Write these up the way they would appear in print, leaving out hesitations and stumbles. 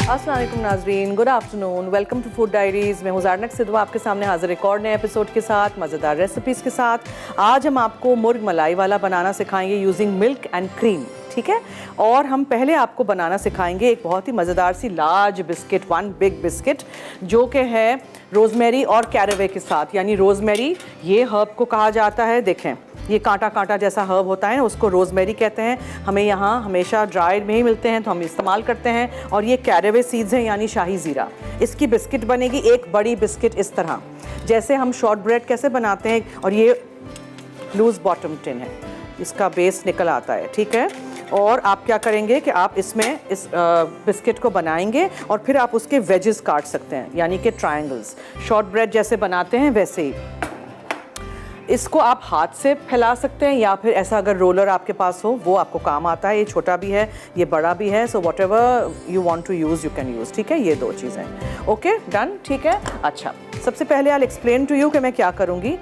अस्सलाम वालेकुम नाजरीन, good afternoon, welcome to food diaries. मैं हूँ ज़ारनक सिद्धवा आपके सामने हाजिर एक और नए एपिसोड के साथ, मज़ेदार रेसिपीज़ के साथ। आज हम आपको मुर्ग मलाई वाला बनाना सिखाएंगे यूजिंग मिल्क एंड क्रीम, ठीक है। और हम पहले आपको बनाना सिखाएंगे एक बहुत ही मज़ेदार सी large biscuit, one big biscuit, जो कि है रोज़मेरी और कैरेवे के साथ। यानी रोज़मेरी ये हर्ब को कहा जाता है, देखें ये कांटा कांटा जैसा हर्ब होता है, उसको रोज़मेरी कहते हैं। हमें यहाँ हमेशा ड्राइड में ही मिलते हैं तो हम इस्तेमाल करते हैं। और ये कैरेवे सीड्स हैं यानी शाही ज़ीरा। इसकी बिस्किट बनेगी एक बड़ी बिस्किट इस तरह, जैसे हम शॉर्ट ब्रेड कैसे बनाते हैं। और ये लूज़ बॉटम टिन है, इसका बेस निकल आता है, ठीक है। और आप क्या करेंगे कि आप इसमें इस बिस्किट को बनाएंगे और फिर आप उसके वेजेस काट सकते हैं, यानी कि ट्रायंगल्स, शॉर्ट ब्रेड जैसे बनाते हैं वैसे ही। इसको आप हाथ से फैला सकते हैं या फिर ऐसा अगर रोलर आपके पास हो वो आपको काम आता है। ये छोटा भी है, ये बड़ा भी है, so whatever you want to use you can use, ठीक है। ये दो चीज़ें, ओके डन, ठीक है। अच्छा, सबसे पहले आई एक्सप्लेन टू यू कि मैं क्या करूँगी।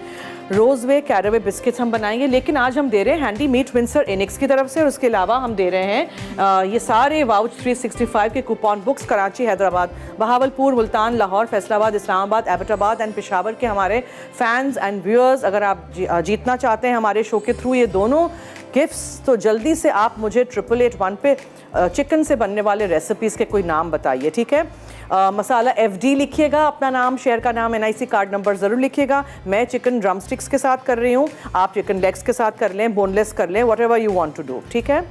रोज़वे कैरेवे बिस्किट्स हम बनाएंगे, लेकिन आज हम दे रहे हैं हैंडी मीट विंसर इनिक्स की तरफ से। और उसके अलावा हम दे रहे हैं ये सारे वाउच 365 के coupon books Karachi, Hyderabad, Bahawalpur, Multan, Lahore, Faisalabad, Islamabad, Abbottabad and Peshawar के हमारे फैंस एंड व्यूअर्स। अगर आप जीतना चाहते हैं हमारे शो के थ्रू ये दोनों गिफ्ट्स, तो जल्दी से आप मुझे 8881 पे चिकन से बनने वाले रेसिपीज़ के कोई नाम बताइए, ठीक है। मसाला FD लिखिएगा, अपना नाम, शेयर का नाम, NIC कार्ड नंबर ज़रूर लिखिएगा। मैं चिकन ड्रम स्टिक्स के साथ कर रही हूँ, आप चिकन लेग्स के साथ कर लें, बोनलेस कर लें, whatever you want to do, ठीक है।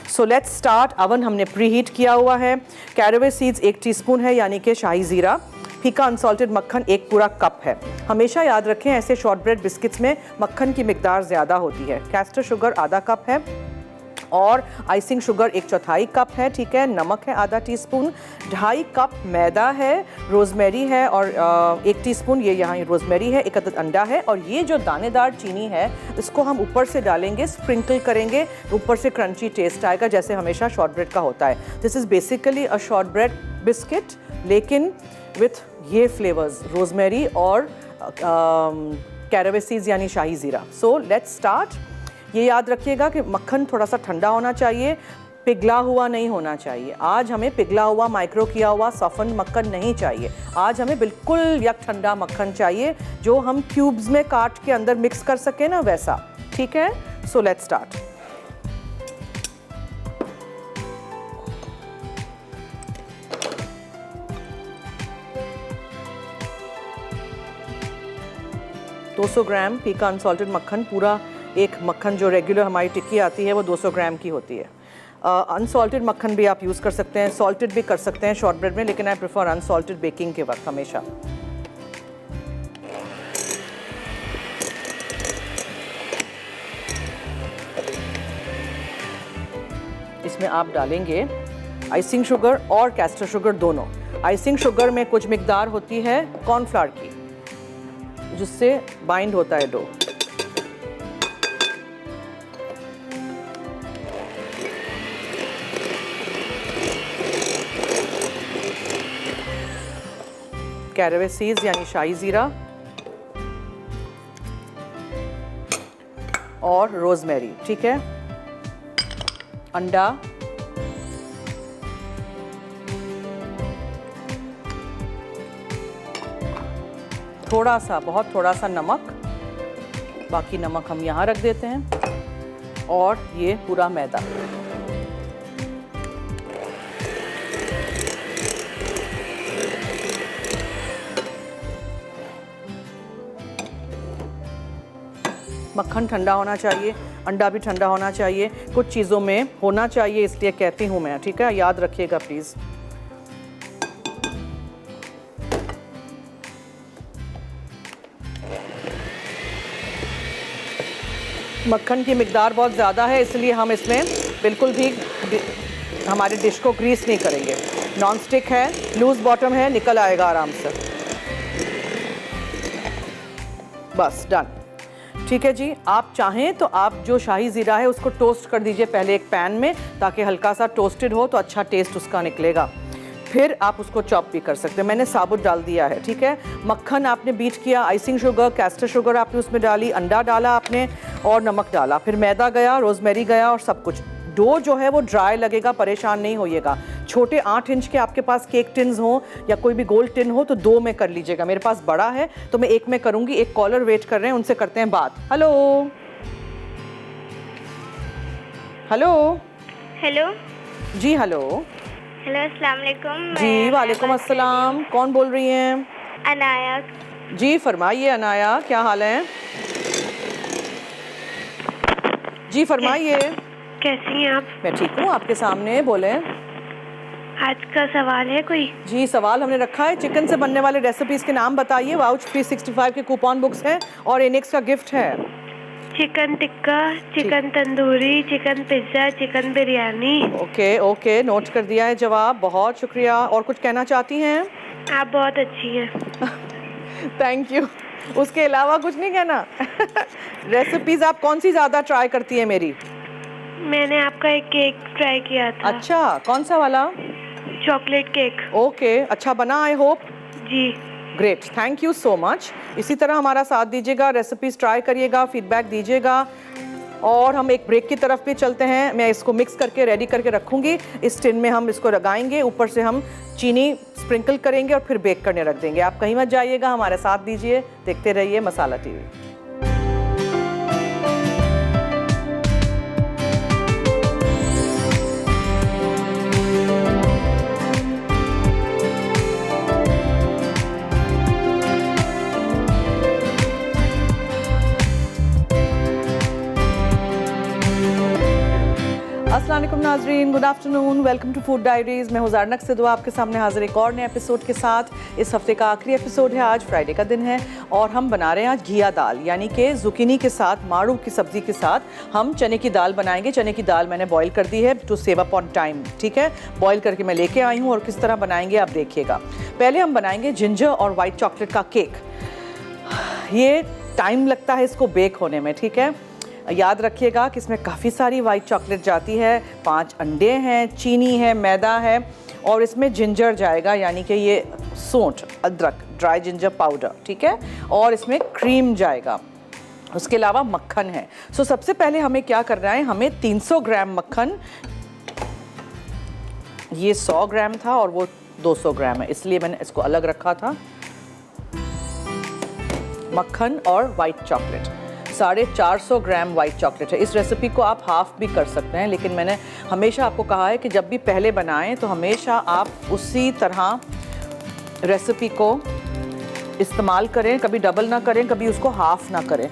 So let's start. अवन हमने प्री हीट किया हुआ है। कैरेवे सीड्स 1 टीस्पून है, यानी कि शाही ज़ीरा। फीका अनसॉल्टेड मक्खन 1 पूरा कप है। हमेशा याद रखें ऐसे शॉर्ट ब्रेड बिस्किट्स में मक्खन की मिकदार ज़्यादा होती है। कैस्टर शुगर आधा कप है और आइसिंग शुगर 1/4 कप है, ठीक है। नमक है आधा टीस्पून, 2.5 कप मैदा है, रोज़मेरी है और 1 टीस्पून ये यहाँ रोज़मेरी है, 1 अदद अंडा है। और ये जो दानेदार चीनी है इसको हम ऊपर से डालेंगे, स्प्रिंकल करेंगे, ऊपर से क्रंची टेस्ट आएगा जैसे हमेशा शॉर्ट ब्रेड का होता है। This is basically a short bread biscuit, लेकिन विथ ये फ्लेवर्स रोज़मेरी और कैरेवे सीड्स यानी शाही ज़ीरा। सो लेट्स स्टार्ट। ये याद रखिएगा कि मक्खन थोड़ा सा ठंडा होना चाहिए, पिघला हुआ नहीं होना चाहिए। आज हमें पिघला हुआ, माइक्रो किया हुआ, सॉफ्टन मक्खन नहीं चाहिए। आज हमें बिल्कुल यक ठंडा मक्खन चाहिए जो हम क्यूब्स में काट के अंदर मिक्स कर सकें ना, वैसा, ठीक है। So let's start. दो 200 ग्राम फीका अनसॉल्टेड मक्खन, पूरा एक मक्खन जो रेगुलर हमारी टिक्की आती है वो 200 ग्राम की होती है। अनसॉल्टेड मक्खन भी आप यूज़ कर सकते हैं, सॉल्टेड भी कर सकते हैं शॉर्ट ब्रेड में, लेकिन आई प्रेफर अनसॉल्टेड बेकिंग के वक्त हमेशा। इसमें आप डालेंगे आइसिंग शुगर और कैस्टर शुगर दोनों। आइसिंग शुगर में कुछ मिकदार होती है कॉर्नफ्लावर की, जिससे बाइंड होता है डो। कैरेवे सीड्स यानी शाही ज़ीरा और रोज़मेरी, ठीक है। अंडा, थोड़ा सा, बहुत थोड़ा सा नमक, बाकी नमक हम यहाँ रख देते हैं, और ये पूरा मैदा। मक्खन ठंडा होना चाहिए, अंडा भी ठंडा होना चाहिए, कुछ चीज़ों में होना चाहिए, इसलिए कहती हूँ मैं, ठीक है। याद रखिएगा प्लीज़। मक्खन की मिकदार बहुत ज़्यादा है, इसलिए हम इसमें बिल्कुल भी हमारी डिश को ग्रीस नहीं करेंगे। नॉन स्टिक है, लूज़ बॉटम है, निकल आएगा आराम से। बस डन, ठीक है जी। आप चाहें तो आप जो शाही ज़ीरा है उसको टोस्ट कर दीजिए पहले एक पैन में, ताकि हल्का सा टोस्टेड हो तो अच्छा टेस्ट उसका निकलेगा। फिर आप उसको चॉप भी कर सकते हैं। मैंने साबुत डाल दिया है, ठीक है। मक्खन आपने बीट किया, आइसिंग शुगर, कैस्टर शुगर आपने उसमें डाली, अंडा डाला आपने और नमक डाला, फिर मैदा गया, रोज़मेरी गया और सब कुछ। डो जो है वो ड्राई लगेगा, परेशान नहीं होइएगा। छोटे 8 इंच के आपके पास केक टिन्स हो या कोई भी गोल्ड टिन हो तो 2 में कर लीजिएगा। मेरे पास बड़ा है तो मैं 1 में करूँगी। एक कॉलर वेट कर रहे हैं, उनसे करते हैं बात। हेलो हेलो हेलो जी, हेलो हेलो, अस्सलाम वालेकुम। जी, वालेकुम अस्सलाम। कौन बोल रही हैं? अनाया। जी फरमाइए अनाया, क्या हाल है? जी फरमाइए। कैसी हैं आप? मैं ठीक हूँ, आपके सामने बोलें। आज का सवाल है कोई? जी सवाल हमने रखा है, चिकन से बनने वाले रेसिपीज़ के नाम बताइए। वाउच 365 के कूपन बुक्स हैं और इनेक्स का गिफ्ट है। Chicken tikka, chicken tandoori, chicken pizza, chicken biryani. Okay okay, note कर दिया है जवाब, बहुत शुक्रिया। और कुछ कहना चाहती हैं? आप बहुत अच्छी हैं। Thank you. उसके अलावा कुछ नहीं कहना? रेसिपीज़ आप कौन सी ज़्यादा ट्राई करती हैं मेरी? मैंने आपका एक केक ट्राई किया था। अच्छा, कौन सा वाला? Chocolate cake. ओके, अच्छा बना आई होप? जी। Great, thank you so much. इसी तरह हमारा साथ दीजिएगा, रेसिपीज़ ट्राई करिएगा, फीडबैक दीजिएगा। और हम एक ब्रेक की तरफ भी चलते हैं। मैं इसको मिक्स करके रेडी करके रखूँगी। इस टिन में हम इसको लगाएंगे, ऊपर से हम चीनी स्प्रिंकल करेंगे और फिर बेक करने रख देंगे। आप कहीं मत जाइएगा, हमारे साथ दीजिए, देखते रहिए मसाला टीवी। अस्सलाम वालेकुम नाजरीन, good afternoon, welcome to food diaries. मैं हूं ज़ारनक सिद्दीक़ आपके सामने हाज़िर एक और नए एपिसोड के साथ। इस हफ्ते का आखिरी एपिसोड है, आज फ्राइडे का दिन है और हम बना रहे हैं आज घिया दाल, यानी कि जुकीनी के साथ, मारू की सब्ज़ी के साथ हम चने की दाल बनाएंगे। चने की दाल मैंने बॉईल कर दी है to save up on time, ठीक है। बॉईल करके मैं लेके आई हूँ और किस तरह बनाएंगे आप देखिएगा। पहले हम बनाएंगे जिंजर और वाइट चॉकलेट का केक। ये टाइम लगता है इसको बेक होने में, ठीक है। याद रखिएगा कि इसमें काफ़ी सारी वाइट चॉकलेट जाती है, 5 अंडे हैं, चीनी है, मैदा है और इसमें जिंजर जाएगा, यानी कि ये सौंठ, अदरक, ड्राई जिंजर पाउडर, ठीक है। और इसमें क्रीम जाएगा, उसके अलावा मक्खन है। सो सबसे पहले हमें क्या करना है, हमें 300 ग्राम मक्खन, ये 100 ग्राम था और वो 200 ग्राम है, इसलिए मैंने इसको अलग रखा था। मक्खन और वाइट चॉकलेट 450 ग्राम वाइट चॉकलेट है। इस रेसिपी को आप हाफ़ भी कर सकते हैं, लेकिन मैंने हमेशा आपको कहा है कि जब भी पहले बनाएं तो हमेशा आप उसी तरह रेसिपी को इस्तेमाल करें, कभी डबल ना करें, कभी उसको हाफ़ ना करें।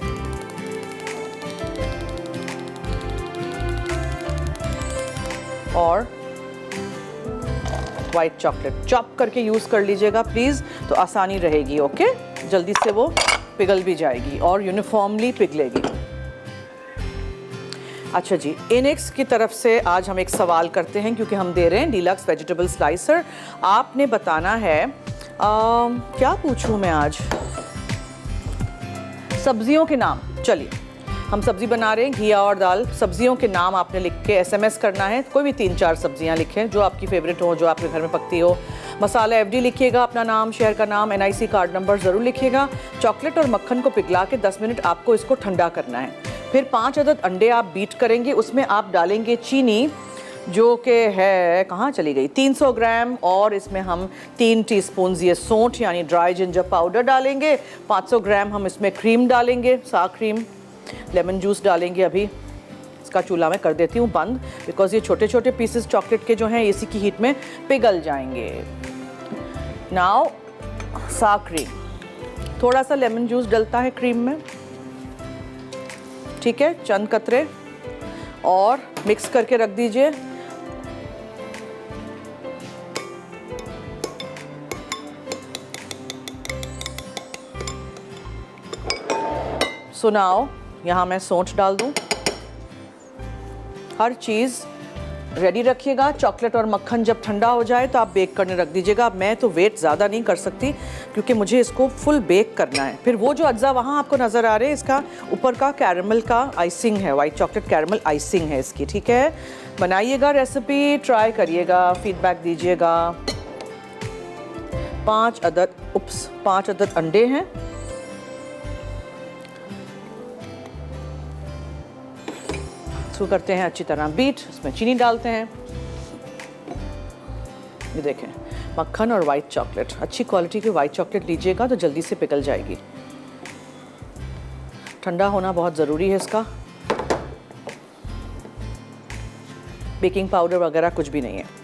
और वाइट चॉकलेट चॉप करके यूज़ कर लीजिएगा प्लीज़, तो आसानी रहेगी। ओके, जल्दी से वो पिघल भी जाएगी और यूनिफॉर्मली पिघलेगी। अच्छा जी, इनेक्स की तरफ से आज हम एक सवाल करते हैं, क्योंकि हम दे रहे हैं डीलक्स वेजिटेबल स्लाइसर। आपने बताना है क्या पूछूं मैं आज, सब्जियों के नाम। चलिए, हम सब्जी बना रहे हैं घिया और दाल। सब्जियों के नाम आपने लिख के SMS करना है, कोई भी 3-4 सब्जियां लिखें जो आपकी फेवरेट हो, जो आपके घर में पकती हो। मसाला FD लिखिएगा, अपना नाम, शहर का नाम, NIC कार्ड नंबर ज़रूर लिखिएगा। चॉकलेट और मक्खन को पिघला के 10 मिनट आपको इसको ठंडा करना है। फिर 5 अदद अंडे आप बीट करेंगे, उसमें आप डालेंगे चीनी जो कि है, कहाँ चली गई, 300 ग्राम, और इसमें हम 3 टीस्पून ये सौंठ यानी ड्राई जिंजर पाउडर डालेंगे। 500 ग्राम हम इसमें क्रीम डालेंगे, सा क्रीम। लेमन जूस डालेंगे। अभी इसका चूल्हा मैं कर देती हूँ बंद, बिकॉज ये छोटे छोटे पीसेस चॉकलेट के जो हैं इसी की हीट में पिघल जाएंगे। नाउ सा क्रीम, थोड़ा सा लेमन जूस डलता है क्रीम में, ठीक है, चंद कतरे, और मिक्स करके रख दीजिए। सुनाओ, यहाँ मैं सौंठ डाल दूँ। हर चीज़ रेडी रखिएगा। चॉकलेट और मक्खन जब ठंडा हो जाए तो आप बेक करने रख दीजिएगा। मैं तो वेट ज़्यादा नहीं कर सकती क्योंकि मुझे इसको फुल बेक करना है। फिर वो जो अज्जा वहाँ आपको नज़र आ रहे हैं, इसका ऊपर का कैरमल का आइसिंग है, वाइट चॉकलेट कैरमल आइसिंग है इसकी, ठीक है। बनाइएगा रेसिपी, ट्राई करिएगा, फीडबैक दीजिएगा। 5 अदद अंडे हैं। इसको करते हैं अच्छी तरह बीट, इसमें चीनी डालते हैं। ये देखें, मक्खन और वाइट चॉकलेट। अच्छी क्वालिटी की वाइट चॉकलेट लीजिएगा तो जल्दी से पिघल जाएगी। ठंडा होना बहुत ज़रूरी है इसका। बेकिंग पाउडर वगैरह कुछ भी नहीं है।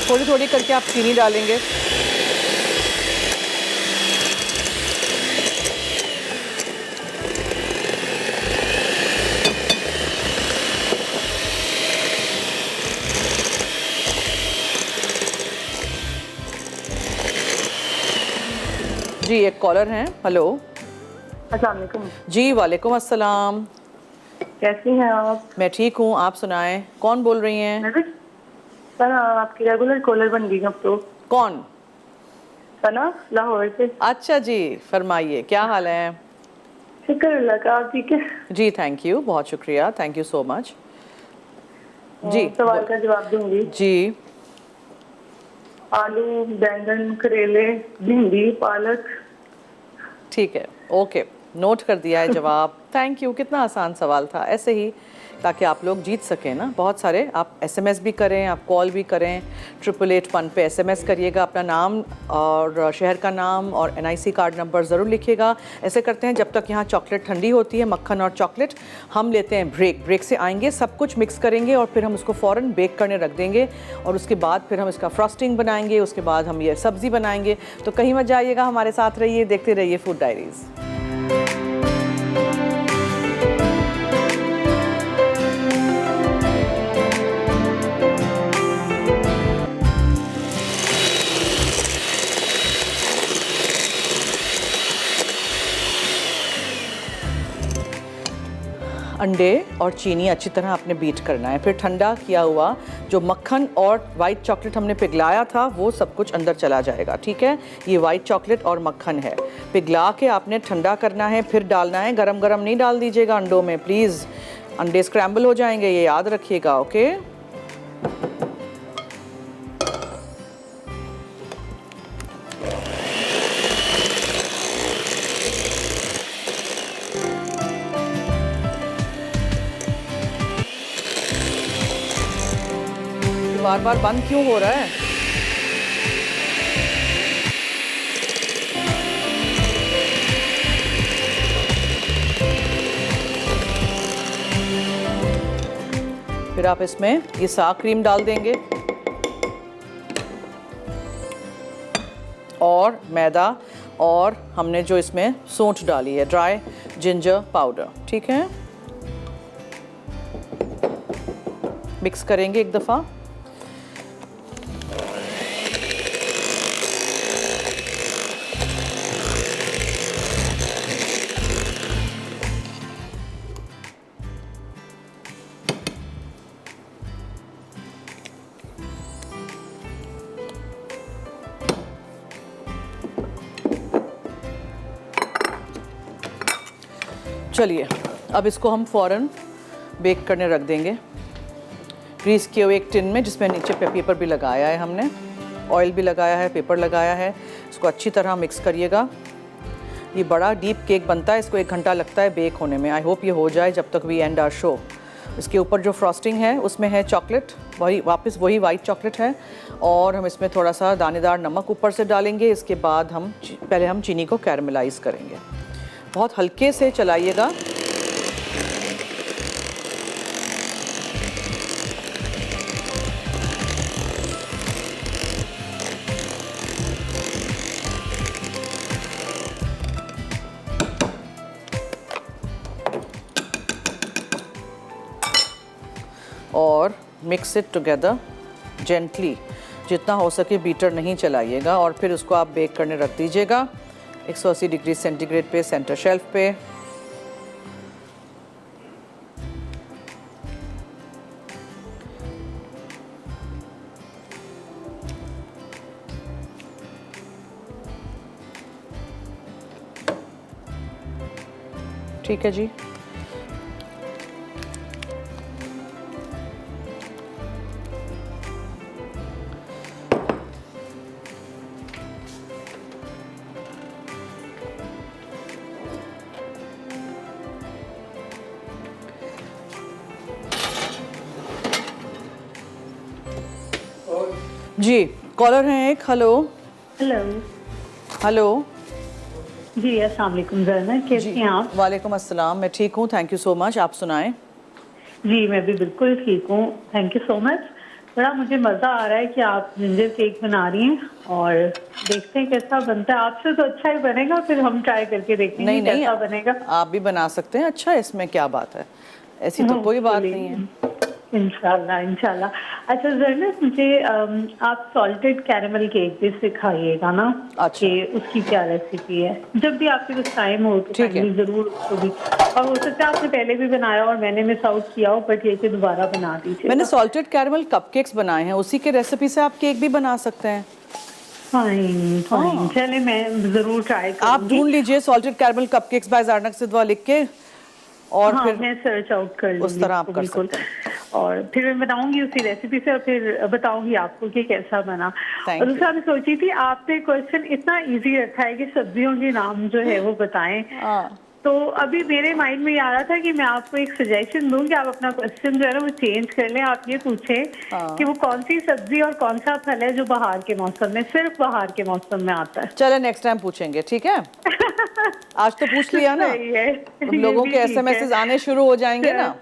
थोड़ी थोड़ी करके आप चीनी डालेंगे। जी एक कॉलर हैं। हेलो। अस्सलाम वालेकुम। जी वालेकुम अस्सलाम। कैसी हैं आप? मैं ठीक हूँ, आप सुनाएं, कौन बोल रही हैं? मैं भी सना आपकी रेगुलर कॉलर बन गई अब तो। कौन? सना लाहौर से। अच्छा जी, फरमाइए, क्या हाल है? शुक्र अल्लाह का, आप ठीक है? जी थैंक यू, बहुत शुक्रिया, थैंक यू सो मच। जी सवाल का जवाब दूंगी। जी। आलू, बैंगन, करेले, भिंडी, पालक। ठीक है, ओके, नोट कर दिया है जवाब। थैंक यू, कितना आसान सवाल था। ऐसे ही ताकि आप लोग जीत सकें ना, बहुत सारे आप एसएमएस भी करें, आप कॉल भी करें। 8881 पे एसएमएस करिएगा, अपना नाम और शहर का नाम और एनआईसी कार्ड नंबर ज़रूर लिखिएगा। ऐसे करते हैं, जब तक यहाँ चॉकलेट ठंडी होती है, मक्खन और चॉकलेट, हम लेते हैं ब्रेक। ब्रेक से आएंगे, सब कुछ मिक्स करेंगे और फिर हम उसको फ़ौरन बेक करने रख देंगे और उसके बाद फिर हम इसका फ्रॉस्टिंग बनाएंगे, उसके बाद हम ये सब्ज़ी बनाएंगे। तो कहीं मत जाइएगा, हमारे साथ रहिए, देखते रहिए फूड डायरीज़। अंडे और चीनी अच्छी तरह आपने बीट करना है। फिर ठंडा किया हुआ जो मक्खन और वाइट चॉकलेट हमने पिघलाया था वो सब कुछ अंदर चला जाएगा। ठीक है, ये वाइट चॉकलेट और मक्खन है, पिघला के आपने ठंडा करना है, फिर डालना है। गरम गरम नहीं डाल दीजिएगा अंडों में प्लीज़, अंडे स्क्रैम्बल हो जाएंगे, ये याद रखिएगा। ओके, बार बार बंद क्यों हो रहा है? फिर आप इसमें ये साग क्रीम डाल देंगे और मैदा, और हमने जो इसमें सौंठ डाली है, ड्राई जिंजर पाउडर। ठीक है, मिक्स करेंगे एक दफ़ा। चलिए, अब इसको हम फ़ौरन बेक करने रख देंगे ग्रीस किए हुए एक टिन में, जिसमें नीचे पेपर भी लगाया है हमने, ऑयल भी लगाया है, पेपर लगाया है। इसको अच्छी तरह मिक्स करिएगा। ये बड़ा डीप केक बनता है, इसको 1 घंटा लगता है बेक होने में। आई होप ये हो जाए जब तक वी एंड आवर शो। इसके ऊपर जो फ्रॉस्टिंग है उसमें है चॉकलेट, वही वाइट चॉकलेट है, और हम इसमें थोड़ा सा दानेदार नमक ऊपर से डालेंगे। इसके बाद पहले हम चीनी को कैरमलाइज करेंगे। बहुत हल्के से चलाइएगा। और मिक्स इट टुगेदर जेंटली, जितना हो सके बीटर नहीं चलाइएगा। और फिर उसको आप बेक करने रख दीजिएगा 180 डिग्री सेंटीग्रेड पे, सेंटर शेल्फ पे। ठीक है जी, जी कॉलर हैं एक। हेलो हेलो हेलो जी, अस्सलाम वालेकुम ज़रना, कैसी हैं आप? वालेकुम अस्सलाम, मैं ठीक हूँ, थैंक यू सो मच। आप सुनाएं। जी मैं भी बिल्कुल ठीक हूँ, थैंक यू सो मच। बड़ा मुझे मज़ा आ रहा है कि आप जिंजर केक बना रही हैं और देखते हैं कैसा बनता है। आपसे तो अच्छा ही बनेगा, फिर हम ट्राई करके देखेंगे नहीं नहीं, कैसा बनेगा। आप भी बना सकते हैं, अच्छा इसमें क्या बात है, ऐसी तो कोई बात नहीं है। इंशाल्लाह इंशाल्लाह। अच्छा ज़रना, मुझे आप सॉल्टेड कैरेमल केक भी सिखाइएगा ना, अच्छा कि उसकी क्या रेसिपी है। जब भी आपके पास टाइम हो तो ठीक है। काइंडली ज़रूर उसको भी, और हो सकता है आपने पहले भी बनाया और मैंने मिस आउट किया हो, बट ये कि दोबारा बना मैंने दीजिएगा। सॉल्टेड कैरमल कपकेक्स बनाए हैं, उसी के रेसिपी से आप केक भी बना सकते हैं। फाइन फाइन, हाँ, चले मैं ज़रूर ट्राई आप करूँगी। ढूंढ लीजिए salted caramel cupcakes bye Zarnak Siddha लिख के, और हाँ फिर मैं सर्च आउट कर उस लूँगी तरह इसको आप कर बिल्कुल, सकते हैं। और फिर मैं बनाऊंगी उसी रेसिपी से और फिर बताऊंगी आपको कि कैसा बना। और थैंक यू। दूसरा मैं सोची थी, आपने क्वेश्चन इतना इजी रखा है कि सब्जियों के नाम जो है वो बताएं, हाँ तो अभी मेरे माइंड में ये आ रहा था कि मैं आपको एक सजेशन दूं कि आप अपना क्वेश्चन जो है ना वो चेंज कर लें। आप ये पूछें हाँ, कि वो कौन सी सब्जी और कौन सा फल है जो बाहर के मौसम में, सिर्फ बाहर के मौसम में आता है। चले नेक्स्ट टाइम पूछेंगे, ठीक है। आज तो पूछ लिया ना, सही है, अब ये लोगों भी के ठीक है। एसएमएस आने शुरू हो जाएंगे ना।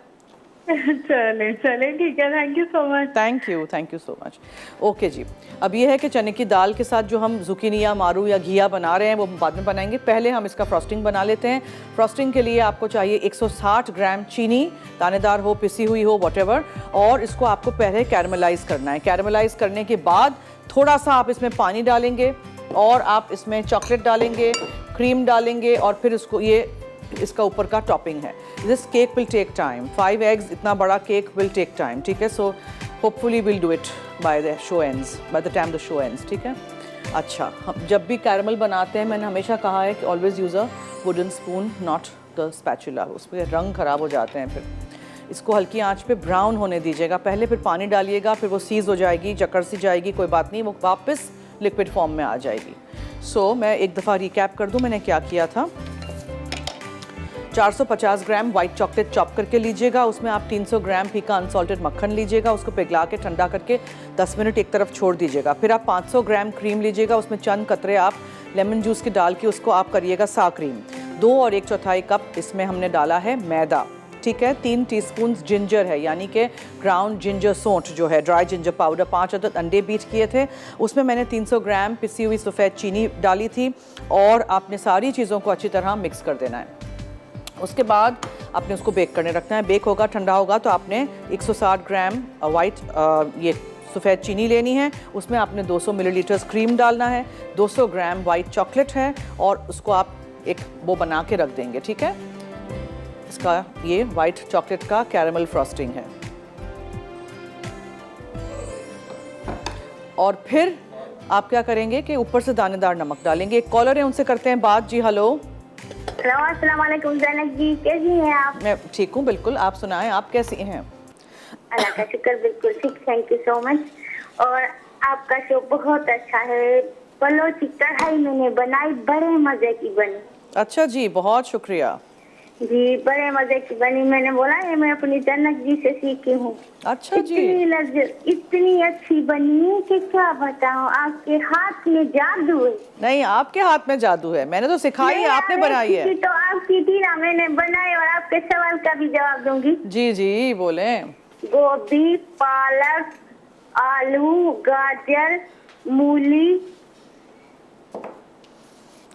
चले चले ठीक है, thank you so much. Thank you so much. Okay जी, अब ये है कि चने की दाल के साथ जो हम जुकीनी या मारू या घिया बना रहे हैं वो बाद में बनाएंगे। पहले हम इसका फ्रॉस्टिंग बना लेते हैं। फ्रॉस्टिंग के लिए आपको चाहिए 160 ग्राम चीनी, दानेदार हो, पिसी हुई हो, वॉटेवर, और इसको आपको पहले कैरमलाइज करना है। कैरमलाइज करने के बाद थोड़ा सा आप इसमें पानी डालेंगे और आप इसमें चॉकलेट डालेंगे, क्रीम डालेंगे, और फिर इसको इसका ऊपर का टॉपिंग है। This cake will take time, 5 eggs, इतना बड़ा केक विल टेक टाइम, ठीक है। So hopefully will do it by the show ends, by the time the show ends, ठीक है। अच्छा, हम जब भी कैरमल बनाते हैं, मैंने हमेशा कहा है कि always use a wooden spoon, not the spatula, उसमें रंग ख़राब हो जाते हैं। फिर इसको हल्की आंच पे ब्राउन होने दीजिएगा पहले, फिर पानी डालिएगा, फिर वो सीज़ हो जाएगी, चक्कर सी जाएगी, कोई बात नहीं, वो वापस लिक्विड फॉर्म में आ जाएगी। सो मैं एक दफ़ा रिकैप कर दूँ मैंने क्या किया था। 450 ग्राम वाइट चॉकलेट चॉप करके लीजिएगा, उसमें आप 300 ग्राम फीका अनसॉल्टेड मक्खन लीजिएगा, उसको पिघला के ठंडा करके 10 मिनट एक तरफ छोड़ दीजिएगा। फिर आप 500 ग्राम क्रीम लीजिएगा, उसमें चंद कतरे आप लेमन जूस के डाल के उसको आप करिएगा सा क्रीम। 2 और 1/4 कप इसमें हमने डाला है मैदा, ठीक है। 3 टीस्पून जिंजर है, यानी कि ग्राउंड जिंजर सौंठ जो है, ड्राई जिंजर पाउडर। 5 अदद अंडे बीट किए थे, उसमें मैंने 300 ग्राम पिसी हुई सफ़ेद चीनी डाली थी, और आपने सारी चीज़ों को अच्छी तरह मिक्स कर देना है। उसके बाद आपने उसको बेक करने रखना है। बेक होगा, ठंडा होगा, तो आपने 160 ग्राम वाइट ये सफ़ेद चीनी लेनी है, उसमें आपने 200 मिलीलीटर क्रीम डालना है, 200 ग्राम वाइट चॉकलेट है, और उसको आप एक वो बना के रख देंगे, ठीक है। इसका ये वाइट चॉकलेट का कैरेमल फ्रॉस्टिंग है। और फिर आप क्या करेंगे कि ऊपर से दानेदार नमक डालेंगे। एक कॉलर है, उनसे करते हैं बात। जी हेलो। अस्सलाम वालेकुम ज़ैनब जी, कैसी हैं आप? मैं ठीक हूँ बिल्कुल, आप सुनाएं, आप कैसी हैं? अल्लाह का शुक्र, बिल्कुल ठीक, थैंक यू सो मच। और आपका शो बहुत अच्छा है। पलों की कढ़ाई मैंने बनाई, बड़े मजे की बनी। अच्छा जी, बहुत शुक्रिया जी, बड़े मजे की बनी। मैंने बोला ये मैं अपनी जनक जी से सीखी हूँ। अच्छा जी, इतनी लज्जत, इतनी अच्छी बनी कि क्या बताऊँ, आपके हाथ में जादू है। नहीं आपके हाथ में जादू है, मैंने तो सिखाई है, आपने बनाई है। तो आपकी थी ना, मैंने बनाई, और आपके सवाल का भी जवाब दूंगी। जी जी बोलें। गोभी, पालक, आलू, गाजर, मूली,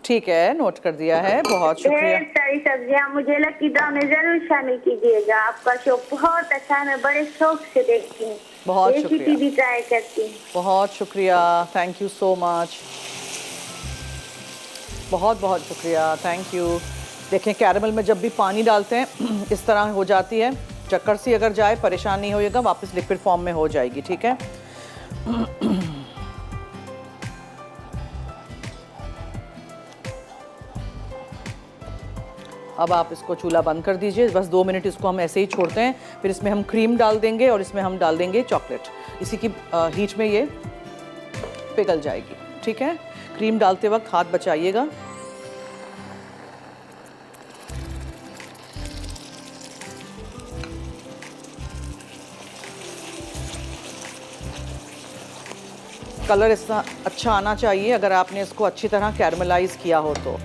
ठीक है, नोट कर दिया है, बहुत शुक्रिया। ढेर सारी सब्जियां मुझे लकी ड्रॉ में जरूर शामिल कीजिएगा। आपका शो बहुत अच्छा है, मैं बड़े शौक से देखती हूँ, बहुत रेसिपी शुक्रिया, भी ट्राई करती हूँ। बहुत शुक्रिया, थैंक यू सो मच, बहुत बहुत शुक्रिया, थैंक यू। देखें, कैरेमल में जब भी पानी डालते हैं इस तरह हो जाती है, चक्कर सी अगर जाए परेशान नहीं होइएगा, वापस लिक्विड फॉर्म में हो जाएगी, ठीक है। अब आप इसको चूल्हा बंद कर दीजिए, बस 2 मिनट इसको हम ऐसे ही छोड़ते हैं। फिर इसमें हम क्रीम डाल देंगे और इसमें हम डाल देंगे चॉकलेट। इसी की हीट में ये पिघल जाएगी, ठीक है। क्रीम डालते वक्त हाथ बचाइएगा। कलर इसका अच्छा आना चाहिए अगर आपने इसको अच्छी तरह कैरमलाइज किया हो तो।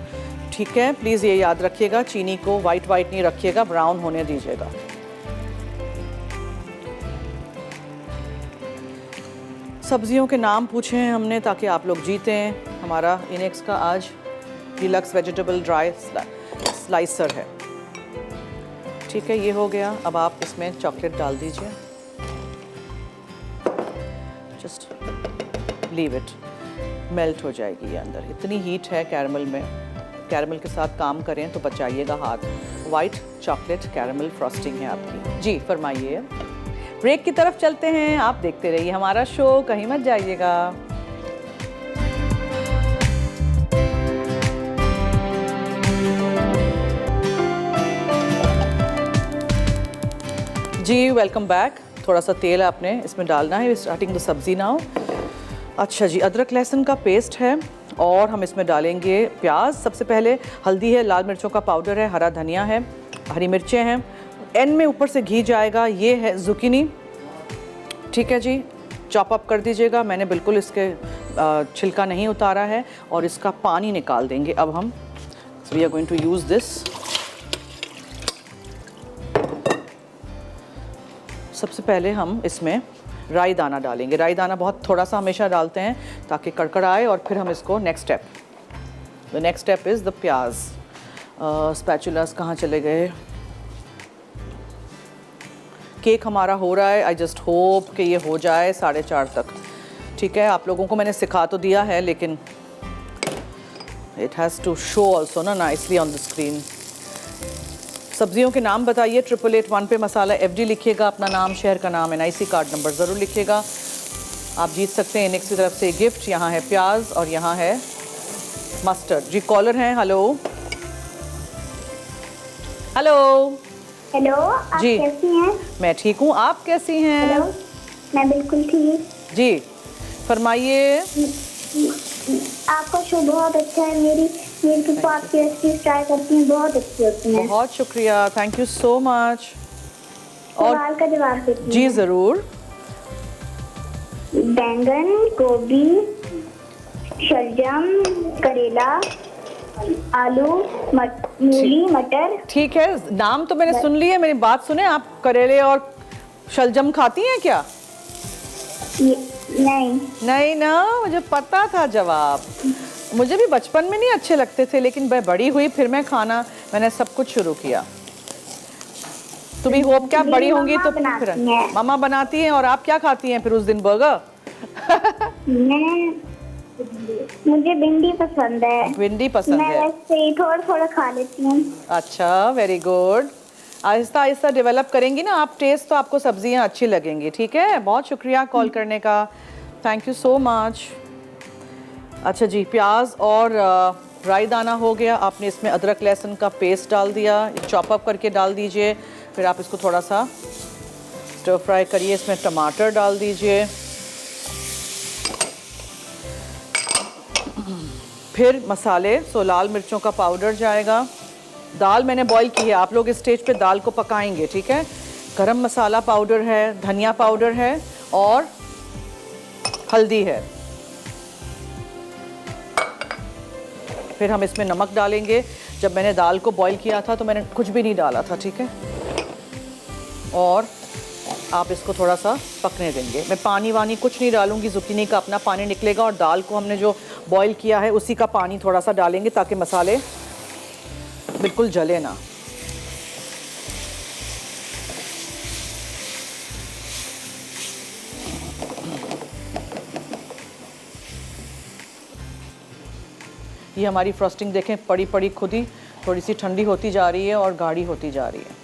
ठीक है, प्लीज़ ये याद रखिएगा, चीनी को वाइट नहीं रखिएगा, ब्राउन होने दीजिएगा। सब्जियों के नाम पूछे हैं हमने ताकि आप लोग जीतें। हमारा इनेक्स का आज डिलक्स वेजिटेबल ड्राई स्लाइसर है। ठीक है, ये हो गया। अब आप इसमें चॉकलेट डाल दीजिए, जस्ट लीव इट, मेल्ट हो जाएगी ये अंदर। इतनी हीट है कैरमल में, कैरमल के साथ काम करें तो बचाइएगा हाथ। वाइट चॉकलेट कैरमल फ्रॉस्टिंग है आपकी। जी फरमाइए। ब्रेक की तरफ चलते हैं, आप देखते रहिए हमारा शो, कहीं मत जाइएगा। जी वेलकम बैक। थोड़ा सा तेल आपने इसमें डालना है, स्टार्टिंग द सब्जी नाउ। अच्छा जी, अदरक लहसुन का पेस्ट है और हम इसमें डालेंगे प्याज। सबसे पहले हल्दी है, लाल मिर्चों का पाउडर है, हरा धनिया है, हरी मिर्चें हैं। एंड में ऊपर से घी जाएगा। ये है जुकीनी। ठीक है जी, चॉप अप कर दीजिएगा। मैंने बिल्कुल इसके छिलका नहीं उतारा है और इसका पानी निकाल देंगे। अब हम we are going to use this. सबसे पहले हम इसमें राई दाना डालेंगे। राई दाना बहुत थोड़ा सा हमेशा डालते हैं ताकि कड़कड़ आए। और फिर हम इसको नेक्स्ट स्टेप इज़ द प्याज। स्पैचुलास कहाँ चले गए? केक हमारा हो रहा है। आई जस्ट होप कि ये हो जाए 4:30 तक। ठीक है, आप लोगों को मैंने सिखा तो दिया है लेकिन it has to show also ना नाइसली ऑन द स्क्रीन। सब्जियों के नाम बताइए। 8881 पे मसाला FD लिखिएगा, अपना नाम, शहर का नाम, NIC कार्ड नंबर ज़रूर लिखिएगा। आप जीत सकते हैं इनेक्स की तरफ से गिफ्ट। यहाँ है प्याज और यहाँ है मस्टर्ड। जी कॉलर हैं। हेलो हेलो हेलो, आप जी। कैसी हैं? मैं ठीक हूँ, आप कैसी हैं? हेलो, मैं बिल्कुल ठीक। जी फरमाइए। आपका शो बहुत अच्छा है। मेरी तो आपकी रेसिपी ट्राई करती हैं, बहुत अच्छी होती हैं। बहुत शुक्रिया, थैंक यू सो मच। और सवाल का जवाब देती जी हैं। ज़रूर। बैंगन, गोभी, शलजम, करेला, आलू, मूली, मटर। ठीक है, नाम तो मैंने सुन लिए। मेरी बात सुने, आप करेले और शलजम खाती हैं क्या? नहीं ना, मुझे पता था जवाब। मुझे भी बचपन में नहीं अच्छे लगते थे लेकिन मैं बड़ी हुई फिर मैंने सब कुछ शुरू किया। तुम ही होप क्या बड़ी होंगी तो फिर मामा बनाती हैं। और आप क्या खाती हैं फिर उस दिन? बर्गर? मुझे भिंडी पसंद है। भिंडी पसंद है? मैं वैसे ही थोड़ा खा लेती हूँ। अच्छा, very good. Aahista Aahista develop करेंगी ना आप टेस्ट तो आपको सब्जियां अच्छी लगेंगी। ठीक है, बहुत शुक्रिया कॉल करने का, थैंक यू सो मच। अच्छा जी, प्याज और राई दाना हो गया। आपने इसमें अदरक लहसुन का पेस्ट डाल दिया, चॉप अप करके डाल दीजिए। फिर आप इसको थोड़ा सा स्टर फ्राई करिए। इसमें टमाटर डाल दीजिए। फिर मसाले, सो लाल मिर्चों का पाउडर जाएगा। दाल मैंने बॉईल की है, आप लोग इस स्टेज पे दाल को पकाएंगे। ठीक है, गरम मसाला पाउडर है, धनिया पाउडर है और हल्दी है। फिर हम इसमें नमक डालेंगे। जब मैंने दाल को बॉईल किया था तो मैंने कुछ भी नहीं डाला था। ठीक है, और आप इसको थोड़ा सा पकने देंगे। मैं पानी वानी कुछ नहीं डालूंगी, जुकीनी का अपना पानी निकलेगा और दाल को हमने जो बॉईल किया है उसी का पानी थोड़ा सा डालेंगे ताकि मसाले बिल्कुल जले ना। ये हमारी फ्रॉस्टिंग देखें, पड़ी पड़ी खुद ही थोड़ी सी ठंडी होती जा रही है और गाढ़ी होती जा रही है।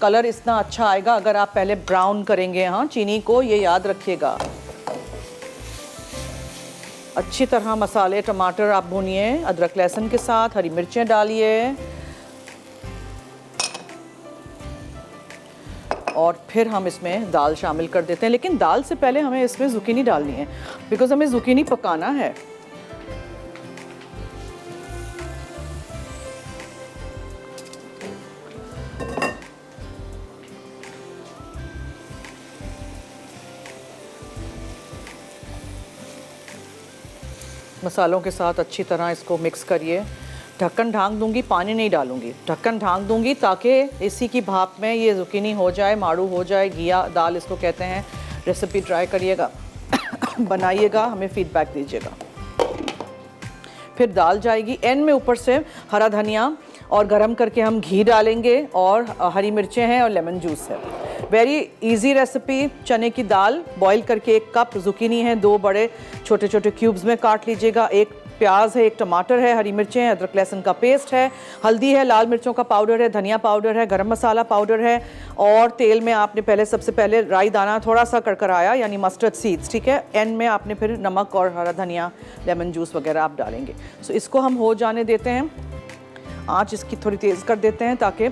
कलर इतना अच्छा आएगा अगर आप पहले ब्राउन करेंगे हाँ चीनी को, ये याद रखिएगा। अच्छी तरह मसाले, टमाटर आप भूनिए अदरक लहसुन के साथ, हरी मिर्चें डालिए और फिर हम इसमें दाल शामिल कर देते हैं। लेकिन दाल से पहले हमें इसमें जुकीनी डालनी है बिकॉज हमें जुकीनी पकाना है। मसालों के साथ अच्छी तरह इसको मिक्स करिए। ढक्कन ढाँक दूंगी, पानी नहीं डालूंगी, ढक्कन ढाँक दूंगी ताकि इसी की भाप में ये ज़ुकीनी हो जाए, माड़ू हो जाए, घिया दाल इसको कहते हैं। रेसिपी ट्राई करिएगा, बनाइएगा, हमें फीडबैक दीजिएगा। फिर दाल जाएगी, एंड में ऊपर से हरा धनिया और गरम करके हम घी डालेंगे और हरी मिर्चें हैं और लेमन जूस है। Very easy recipe. चने की दाल बॉईल करके 1 कप, जुकीनी है 2 बड़े छोटे छोटे क्यूब्स में काट लीजिएगा, 1 प्याज है, 1 टमाटर है, हरी मिर्चें हैं, अदरक लहसुन का पेस्ट है, हल्दी है, लाल मिर्चों का पाउडर है, धनिया पाउडर है, गरम मसाला पाउडर है, और तेल में आपने सबसे पहले राई दाना थोड़ा सा करकराया यानी मस्टर्ड सीड्स, ठीक है। एंड में आपने फिर नमक और हरा धनिया, लेमन जूस वगैरह आप डालेंगे। सो इसको हम हो जाने देते हैं, आँच इसकी थोड़ी तेज़ कर देते हैं ताकि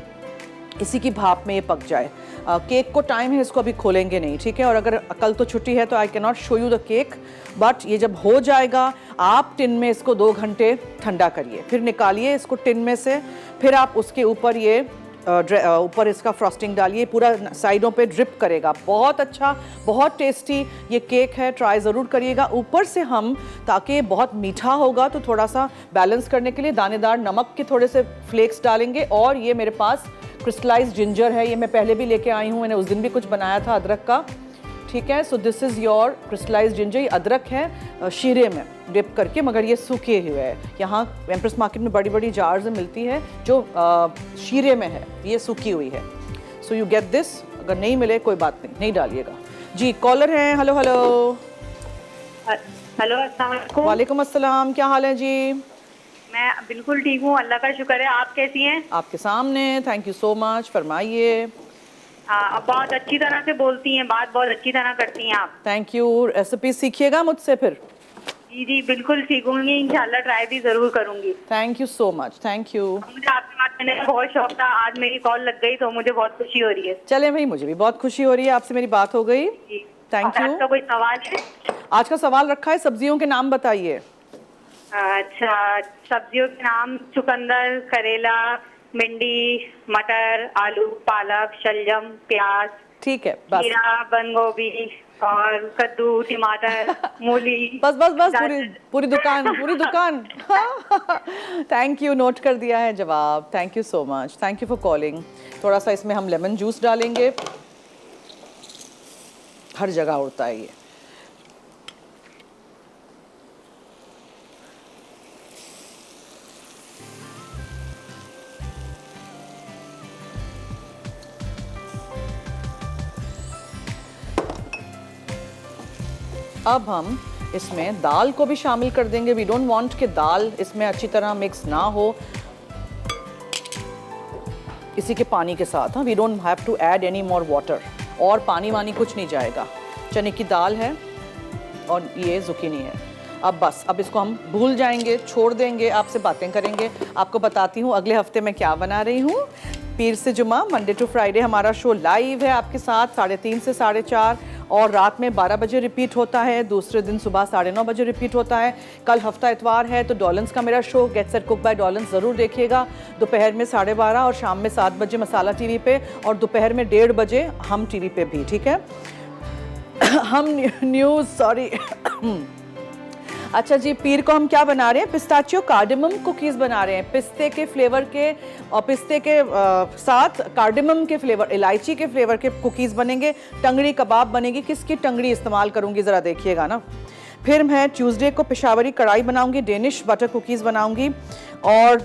इसी की भाप में ये पक जाए। केक को टाइम है, इसको अभी खोलेंगे नहीं, ठीक है। और अगर कल तो छुट्टी है तो I can not show you the cake, but ये जब हो जाएगा आप टिन में इसको 2 घंटे ठंडा करिए, फिर निकालिए इसको टिन में से, फिर आप उसके ऊपर ये ऊपर इसका फ्रॉस्टिंग डालिए, पूरा साइडों पे ड्रिप करेगा। बहुत अच्छा, बहुत टेस्टी ये केक है, ट्राई ज़रूर करिएगा। ऊपर से हम, ताकि ये बहुत मीठा होगा तो थोड़ा सा बैलेंस करने के लिए दानेदार नमक के थोड़े से फ्लेक्स डालेंगे। और ये मेरे पास क्रिस्टलाइज्ड जिंजर है, ये मैं पहले भी लेके आई हूँ, मैंने उस दिन भी कुछ बनाया था अदरक का, ठीक है। So this is your crystallised ginger. ये अदरक है शीरे में डिप करके, मगर ये सूखे हुए है। यहाँ एम्प्रेस मार्केट में बड़ी बड़ी जार्स मिलती है जो शीरे में है, ये सूखी हुई है। So you get this. अगर नहीं मिले कोई बात नहीं डालिएगा। जी कॉलर हैं, हेलो हेलो। हेलो, अस्सलाम वालेकुम। वालेकुम अस्सलाम, क्या हाल है जी? मैं बिल्कुल ठीक हूँ, अल्लाह का शुक्र है। आप कैसी हैं? आपके सामने, थैंक यू सो मच, फरमाइए। हाँ, बहुत अच्छी तरह से बोलती हैं, बात बहुत अच्छी तरह करती हैं आप। Thank you. रेसिपी सीखिएगा मुझसे फिर। जी जी बिल्कुल सीखूंगी, इंशाल्लाह ट्राई भी जरूर करूंगी। Thank you so much, thank you. मुझे आपसे बात करने का बहुत शौक था, आज मेरी कॉल लग गई तो मुझे बहुत खुशी हो रही है। चले भाई, मुझे भी बहुत खुशी हो रही है, आपसे मेरी बात हो गई। जी, थैंक यू। आपका कोई सवाल है? आज का सवाल रखा है, सब्जियों के नाम बताइए। अच्छा, सब्जियों के नाम चुकंदर, करेला, भिंडी, मटर, आलू, पालक, शलजम, प्याज, ठीक है, बस खीरा, बंद गोभी और कद्दू, टमाटर, मूली। बस बस बस, पूरी दुकान थैंक यू, नोट कर दिया है जवाब। Thank you so much, thank you for calling. थोड़ा सा इसमें हम लेमन जूस डालेंगे, हर जगह उड़ता है ये। अब हम इसमें दाल को भी शामिल कर देंगे। वी डोंट वांट कि दाल इसमें अच्छी तरह मिक्स ना हो इसी के पानी के साथ। We don't have to add any more water, और पानी वानी कुछ नहीं जाएगा। चने की दाल है और ये जुकीनी है। अब बस, अब इसको हम भूल जाएंगे, छोड़ देंगे, आपसे बातें करेंगे। आपको बताती हूँ अगले हफ्ते मैं क्या बना रही हूँ। पीर से जुमा, मंडे टू फ्राइडे हमारा शो लाइव है आपके साथ 3:30 से 4:30, और रात में 12 बजे रिपीट होता है। दूसरे दिन सुबह 9:30 बजे रिपीट होता है। कल हफ्ता इतवार है तो डॉलन्स का मेरा show get set cook by डॉलन्स ज़रूर देखिएगा। दोपहर में 12:30 और शाम में 7 बजे मसाला टीवी पे, और दोपहर में 1:30 बजे हम टीवी पे भी, ठीक है। हम न्यूज़, सॉरी अच्छा जी, पीर को हम क्या बना रहे हैं? पिस्ताचियो कार्डेमम कुकीज़ बना रहे हैं। पिस्ते के फ्लेवर के और पिस्ते के साथ कार्डेमम के फ्लेवर, इलायची के फ्लेवर के कुकीज़ बनेंगे। टंगड़ी कबाब बनेगी। किसकी टंगड़ी इस्तेमाल करूँगी ज़रा देखिएगा ना। फिर मैं ट्यूसडे को पेशावरी कढ़ाई बनाऊंगी, डेनिश बटर कुकीज़ बनाऊंगी, और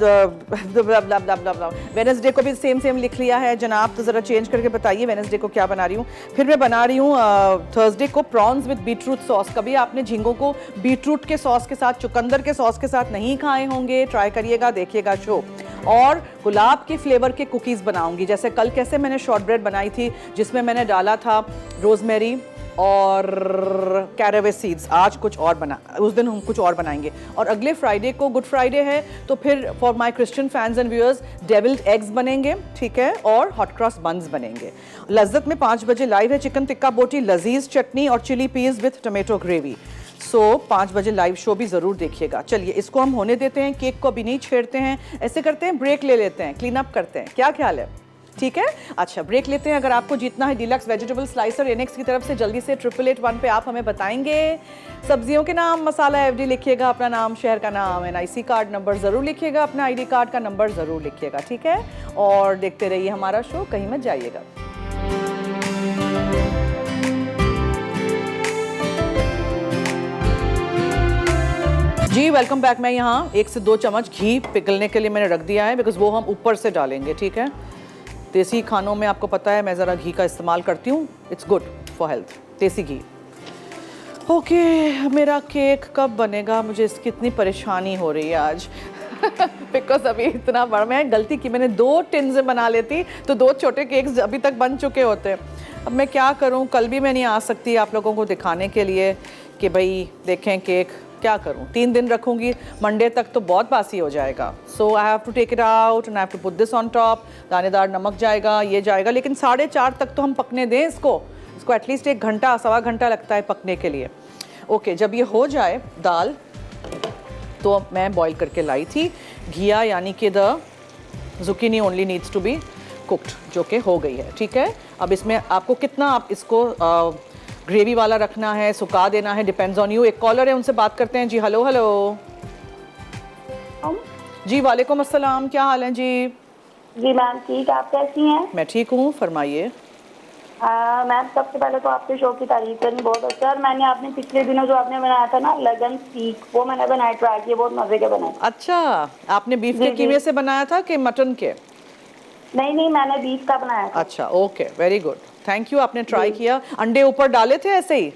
वेडनेसडे को भी सेम लिख लिया है जनाब, तो ज़रा चेंज करके बताइए वेडनेसडे को क्या बना रही हूँ। फिर मैं बना रही हूँ थर्सडे को प्रॉन्स विद बीटरूट सॉस। कभी आपने झींगों को बीटरूट के सॉस के साथ, चुकंदर के सॉस के साथ नहीं खाए होंगे, ट्राई करिएगा, देखिएगा शो। और गुलाब की फ्लेवर के कुकीज़ बनाऊंगी। जैसे कल कैसे मैंने शॉर्ट ब्रेड बनाई थी जिसमें मैंने डाला था रोजमेरी और कैरेवे सीड्स, आज कुछ और बना, उस दिन हम कुछ और बनाएंगे। और अगले फ्राइडे को गुड फ्राइडे है तो फिर for my Christian fans and viewers deviled eggs बनेंगे, ठीक है, और हॉट क्रॉस बन्स बनेंगे। लज्जत में 5 बजे लाइव है चिकन टिक्का बोटी, लजीज चटनी और chilli piece with tomato gravy. So 5 बजे लाइव शो भी ज़रूर देखिएगा। चलिए इसको हम होने देते हैं, केक को अभी नहीं छेड़ते हैं, ऐसे करते हैं ब्रेक ले लेते हैं, क्लीन अप करते हैं, क्या ख्याल है? ठीक है। अच्छा ब्रेक लेते हैं। अगर आपको जीतना है डीलक्स वेजिटेबल स्लाइसर एनेक्स की तरफ से, जल्दी से 8881 पे आप हमें बताएंगे सब्जियों के नाम, मसाला एफडी लिखिएगा, अपना नाम, शहर का नाम, एनआईसी कार्ड नंबर ज़रूर लिखिएगा, अपना आईडी कार्ड का नंबर ज़रूर लिखिएगा, ठीक है। और देखते रहिए हमारा शो, कहीं मत जाइएगा। जी वेलकम बैक। मैं यहाँ 1 से 2 चम्मच घी पिघलने के लिए मैंने रख दिया है, बिकॉज वो हम ऊपर से डालेंगे, ठीक है। देसी खानों में आपको पता है मैं ज़रा घी का इस्तेमाल करती हूँ, इट्स गुड फॉर हेल्थ, देसी घी। ओके मेरा केक कब बनेगा, मुझे इसकी इतनी परेशानी हो रही है आज बिकॉज अभी इतना बड़ा, मैं गलती की, मैंने 2 टिन से बना लेती तो 2 छोटे केक्स अभी तक बन चुके होते। अब मैं क्या करूँ, कल भी मैं नहीं आ सकती आप लोगों को दिखाने के लिए कि भाई देखें केक, क्या करूँ, 3 दिन रखूँगी, मंडे तक तो बहुत बासी हो जाएगा। So I have to take it out and I have to put this on top, दानेदार नमक जाएगा, ये जाएगा, लेकिन 4:30 तक तो हम पकने दें इसको एटलीस्ट 1 घंटा, सवा घंटा लगता है पकने के लिए। ओके जब ये हो जाए दाल, तो मैं बॉईल करके लाई थी घिया, यानी कि the zucchini only needs to be cooked, जो कि हो गई है, ठीक है। अब इसमें आपको कितना आप इसको ग्रेवी वाला रखना है, सुखा देना है, डिपेंड्स ऑन यू। एक कॉलर है, उनसे बात करते हैं जी। हेलो हेलो जी, वालेकुम अस्सलाम, क्या हाल है जी? जी मैम ठीक, आप कैसी हैं? मैं ठीक हूँ, फरमाइए। मैम सबसे पहले तो आपके शो की तारीफ करनी बहुत अच्छा है। मैंने आपने पिछले दिनों जो आपने बनाया था ना लगन सीख, वो मैंने बनाया, ट्राई किया, बहुत मजे के बनाए। अच्छा, आपने बीफ के कीमे से बनाया था कि मटन के? नहीं मैंने बीफ का बनाया था। अच्छा okay, very good, thank you, आपने ट्राई किया। अंडे ऊपर डाले थे ऐसे ही?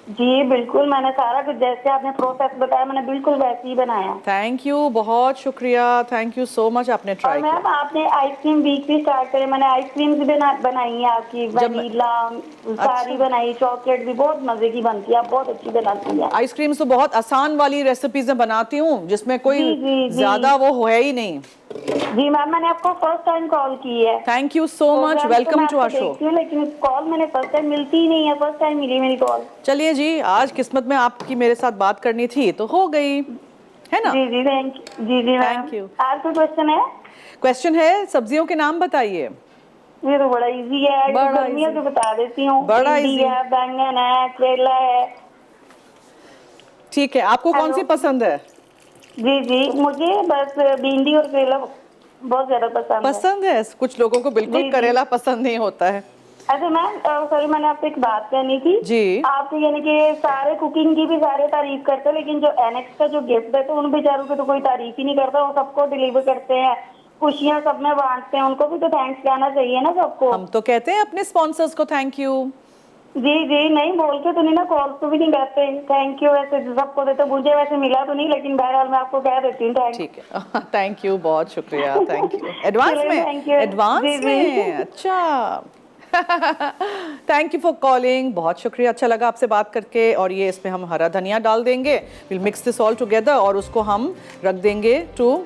जी बिल्कुल, मैंने सारा कुछ जैसे आपने प्रोसेस बताया मैंने बिल्कुल वैसे ही बनाया। थैंक यू, बहुत शुक्रिया, थैंक यू सो मच, आपने ट्राई किया। मैम आपने आइसक्रीम वीक भी स्टार्ट करे, मैंने आइसक्रीम भी बनाई है आपकी, वनीला सारी बनाई, चॉकलेट भी बहुत मजे की बनती है, आप बहुत अच्छी बनाती है। आइसक्रीम तो बहुत आसान वाली रेसिपीज में बनाती हूँ, जिसमें कोई ज्यादा वो है ही नहीं। जी मैम, मैंने आपको फर्स्ट टाइम कॉल की है। Thank you so much, welcome to our show. लेकिन कॉल मैंने फर्स्ट टाइम मिलती ही नहीं है, फर्स्ट टाइम मिली मेरी कॉल। चलिए जी, आज किस्मत में आपकी मेरे साथ बात करनी थी तो हो गई, है ना? जी जी थैंक यू। जी थैंक यू। आपका क्वेश्चन है? क्वेश्चन है, सब्जियों के नाम बताइए। ये तो बड़ा इजी है, गर्मी है तो बता देती हूँ। बड़ा इजी है, बैंगन है, करेला है। ठीक है, आपको कौन सी पसंद है? जी मुझे बस भिंडी और करेला बहुत ज्यादा पसंद है। कुछ लोगों को बिल्कुल करेला पसंद नहीं होता है। अच्छा मैम, सॉरी मैंने आपसे एक बात करनी थी जी। आपके, यानी कि सारे कुकिंग की भी सारे तारीफ करते हैं, लेकिन जो एनेक्स का जो गिफ्ट है तो उन बेचारों की तो कोई तारीफ ही नहीं करता, वो सबको डिलीवर करते हैं, खुशियाँ सब में बांटते हैं, उनको भी तो थैंक्स कहना चाहिए ना सबको। हम तो कहते हैं अपने स्पॉन्सर्स को थैंक यू। जी नहीं बोल के तो नहीं ना, कॉल तो भी नहीं करते थैंक यू, वैसे सबको देते, मुझे वैसे मिला तो नहीं, लेकिन बहरहाल मैं आपको कह देती हूँ थैंक। ठीक है, थैंक यू, बहुत शुक्रिया, थैंक यू। एडवांस में? एडवांस में, अच्छा थैंक यू फॉर कॉलिंग, बहुत शुक्रिया, अच्छा लगा आपसे बात करके। और ये इसमें हम हरा धनिया डाल देंगे, will mix this all together और उसको हम रख देंगे टू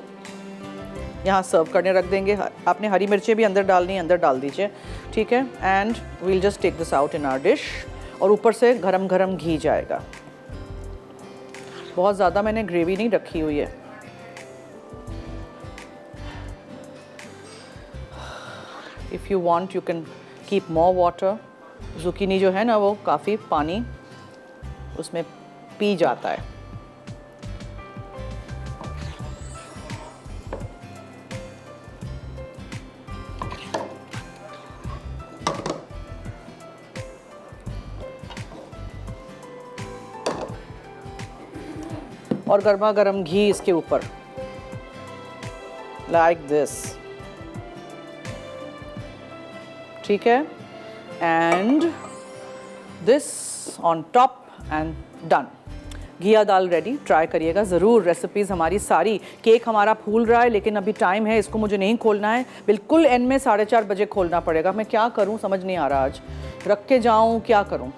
यहाँ सर्व करने रख देंगे। आपने हरी मिर्चें भी अंदर डालनी है, अंदर डाल दीजिए, ठीक है। And we'll just take this out in our dish. और ऊपर से गरम गरम घी जाएगा, बहुत ज़्यादा मैंने ग्रेवी नहीं रखी हुई है। If you want you can keep more water. zucchini जो है ना वो काफ़ी पानी उसमें पी जाता है। और गर्मा गर्म घी इसके ऊपर, लाइक दिस, ठीक है। And this on top and done. घिया दाल रेडी, ट्राई करिएगा ज़रूर। रेसिपीज़ हमारी सारी, केक हमारा फूल रहा है लेकिन अभी टाइम है, इसको मुझे नहीं खोलना है, बिल्कुल एंड में 4:30 बजे खोलना पड़ेगा। मैं क्या करूं समझ नहीं आ रहा, आज रख के जाऊं क्या करूं,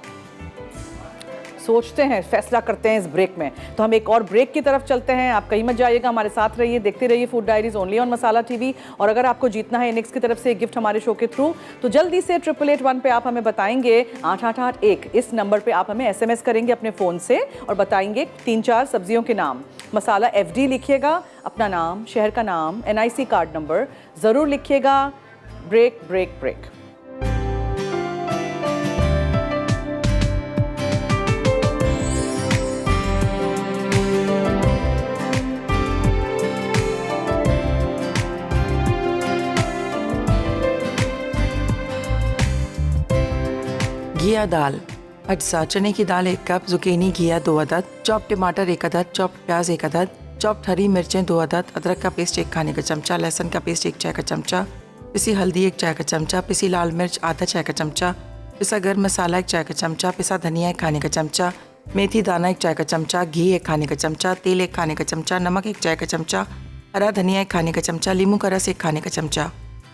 सोचते हैं, फैसला करते हैं इस ब्रेक में। तो हम एक और ब्रेक की तरफ चलते हैं, आप कहीं मत जाइएगा, हमारे साथ रहिए, देखते रहिए food diaries only on masala TV. और अगर आपको जीतना है एनेक्स की तरफ से एक गिफ्ट हमारे शो के थ्रू, तो जल्दी से 8881 पे आप हमें बताएंगे, 8881 इस नंबर पे आप हमें SMS करेंगे अपने फ़ोन से और बताएंगे 3-4 सब्जियों के नाम। मसाला FD लिखिएगा, अपना नाम, शहर का नाम, NIC कार्ड नंबर ज़रूर लिखिएगा, ब्रेक ब्रेक ब्रेक। घिया दाल, अज्जा चने की दाल 1 कप, जुकीनी घिया 2 अदद, चॉप टमाटर 1 अदद, चॉप प्याज 1 अदद, चॉप हरी मिर्चें 2 अदद, अदरक का पेस्ट 1 खाने का चमचा, लहसुन का पेस्ट 1 चाय का चमचा, पिसी हल्दी 1 चाय का चमचा, पिसी लाल मिर्च आधा चाय का चमचा, पिसा गर्म मसाला 1 चाय का चमचा, पिसा धनिया 1 खाने का चमचा, मेथी दाना 1 चाय का चमचा, घी 1 खाने का चमचा, तेल 1 खाने का चमचा, नमक 1 चाय का चमचा, हरा धनिया 1 खाने का चमचा, नींबू का रस 1 खाने का चमचा।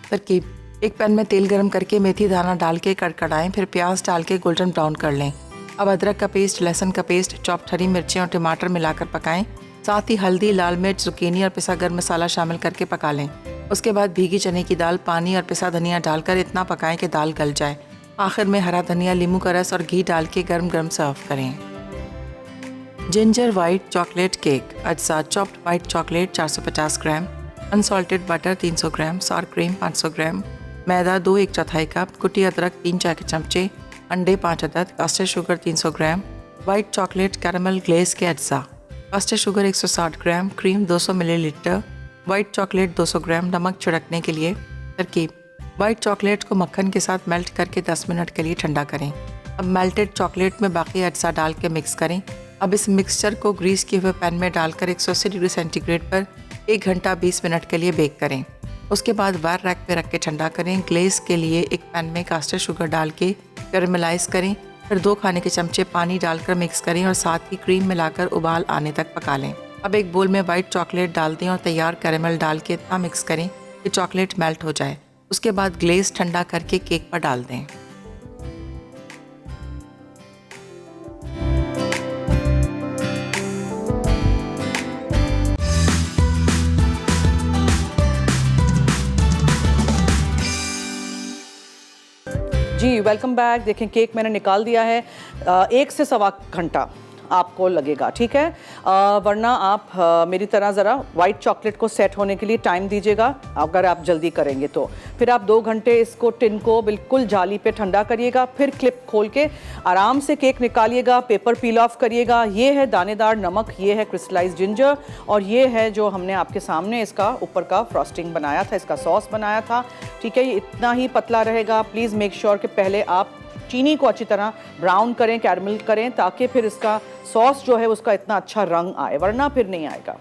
तरकीब: एक पैन में तेल गरम करके मेथी दाना डाल के कड़कड़ाएं, फिर प्याज डाल के गोल्डन ब्राउन कर लें। अब अदरक का पेस्ट, लहसुन का पेस्ट, चॉप्ड हरी मिर्चें और टमाटर मिलाकर पकाएं। साथ ही हल्दी, लाल मिर्च, जुकीनी और पिसा गर्म मसाला शामिल करके पका लें। उसके बाद भीगी चने की दाल, पानी और पिसा धनिया डालकर इतना पकाएं कि दाल गल जाए। आखिर में हरा धनिया, नींबू का रस और घी डाल के गर्म गर्म सर्व करें। जिंजर वाइट चॉकलेट केक, अज्जा चॉप्ड वाइट चॉकलेट 450 ग्राम, अनसॉल्टेड बटर 300 ग्राम, सार क्रीम 500 ग्राम, मैदा 2 1/4 कप, कुटी अदरक 3 चाय के चमचे, अंडे 5 अदद, कास्टर शुगर 300 ग्राम, वाइट चॉकलेट कैरमल ग्लेज के अज्जा, कास्टर शुगर 160 ग्राम, क्रीम 200 मिलीलीटर, वाइट चॉकलेट 200 ग्राम, नमक छिड़कने के लिए। तरकीब: वाइट चॉकलेट को मक्खन के साथ मेल्ट करके 10 मिनट के लिए ठंडा करें। अब मेल्टेड चॉकलेट में बाकी अज्जा डाल के मिक्स करें। अब इस मिक्सचर को ग्रीस किए हुए पैन में डालकर 180 डिग्री सेंटीग्रेड पर 1 घंटा 20 मिनट के लिए बेक करें। उसके बाद वार रैक पे रख के ठंडा करें। ग्लेज के लिए एक पैन में कास्टर शुगर डाल के कैरमलाइज करें, फिर 2 खाने के चमचे पानी डालकर मिक्स करें और साथ ही क्रीम मिलाकर उबाल आने तक पका लें। अब एक बोल में वाइट चॉकलेट डाल दें और तैयार कैरमल डाल के इतना मिक्स करें कि चॉकलेट मेल्ट हो जाए। उसके बाद ग्लेज ठंडा करके केक पर डाल दें। जी वेलकम बैक। देखें केक मैंने निकाल दिया है। 1 से सवा घंटा आपको लगेगा, ठीक है। वरना आप मेरी तरह ज़रा वाइट चॉकलेट को सेट होने के लिए टाइम दीजिएगा अगर आप जल्दी करेंगे तो। फिर आप 2 घंटे इसको टिन को बिल्कुल जाली पे ठंडा करिएगा, फिर क्लिप खोल के आराम से केक निकालिएगा, पेपर पील ऑफ करिएगा। ये है दानेदार नमक, ये है क्रिस्टलाइज्ड जिंजर और ये है जो हमने आपके सामने इसका ऊपर का फ्रॉस्टिंग बनाया था, इसका सॉस बनाया था, ठीक है। ये इतना ही पतला रहेगा। प्लीज़ मेक श्योर कि पहले आप चीनी को अच्छी तरह ब्राउन करें, कैरमल करें, ताकि फिर इसका सॉस जो है उसका इतना अच्छा रंग आए, वरना फिर नहीं आएगा।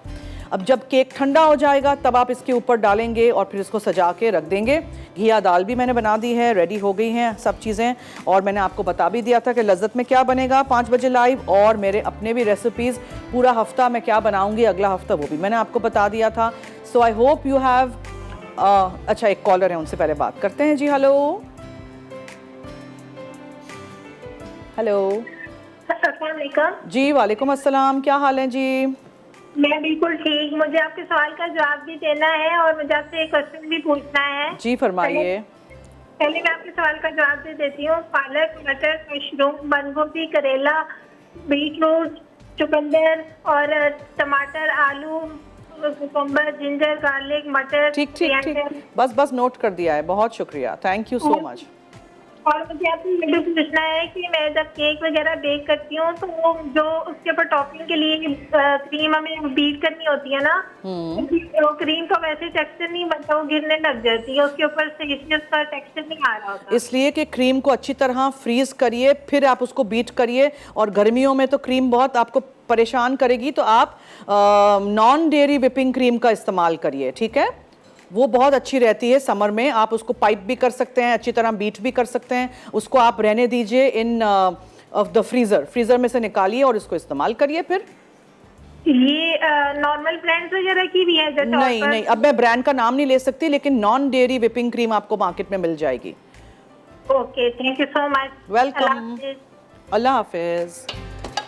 अब जब केक ठंडा हो जाएगा तब आप इसके ऊपर डालेंगे और फिर इसको सजा के रख देंगे। घिया दाल भी मैंने बना दी है, रेडी हो गई हैं सब चीज़ें। और मैंने आपको बता भी दिया था कि लज्जत में क्या बनेगा 5 बजे लाइव, और मेरे अपने भी रेसिपीज़ पूरा हफ्ता मैं क्या बनाऊँगी अगला हफ्ता वो भी मैंने आपको बता दिया था। सो आई होप यू हैव। अच्छा एक कॉलर है, उनसे पहले बात करते हैं। जी हेलो हेलो। अस्सलाम वालेकुम। जी वालेकुम अस्सलाम, क्या हाल है जी? मैं बिल्कुल ठीक। मुझे आपके सवाल का जवाब भी देना है और मुझे आपसे एक क्वेश्चन भी पूछना है। जी फरमाइए। पहले मैं आपके सवाल का जवाब दे देती हूँ। पालक, मटर, मशरूम, बंद गोभी, करेला, बीटरूट, चुकंदर और टमाटर, आलू, कुकुम्बर, जिंजर, गार्लिक, मटर। ठीक ठीक ठीक, बस नोट कर दिया है, बहुत शुक्रिया, थैंक यू सो मच। और मुझे आपसे ये भी पूछना है कि मैं जब केक वगैरह बेक करती हूँ तो वो जो उसके ऊपर टॉपिंग के लिए क्रीम हमें बीट करनी होती है ना, तो क्रीम का वैसे टेक्सचर नहीं बनता, वो गिरने लग जाती है, उसके ऊपर से इसलिए उसका टेक्सचर नहीं आ रहा होता। इसलिए कि क्रीम को अच्छी तरह फ्रीज करिए, फिर आप उसको बीट करिए। और गर्मियों में तो क्रीम बहुत आपको परेशान करेगी, तो आप नॉन डेयरी विपिंग क्रीम का इस्तेमाल करिए, ठीक है। वो बहुत अच्छी रहती है समर में। आप उसको पाइप भी कर सकते हैं, अच्छी तरह बीट भी कर सकते हैं। उसको आप रहने दीजिए इन ऑफ द फ्रीज़र में से निकालिए और इसको इस्तेमाल करिए। फिर ये नॉर्मल ब्रांड्स वगैरह की भी है? नहीं, अब मैं ब्रांड का नाम नहीं ले सकती, लेकिन नॉन डेयरी विपिंग क्रीम आपको मार्केट में मिल जाएगी। Okay, thank you so much. Welcome, अल्लाह हाफिज।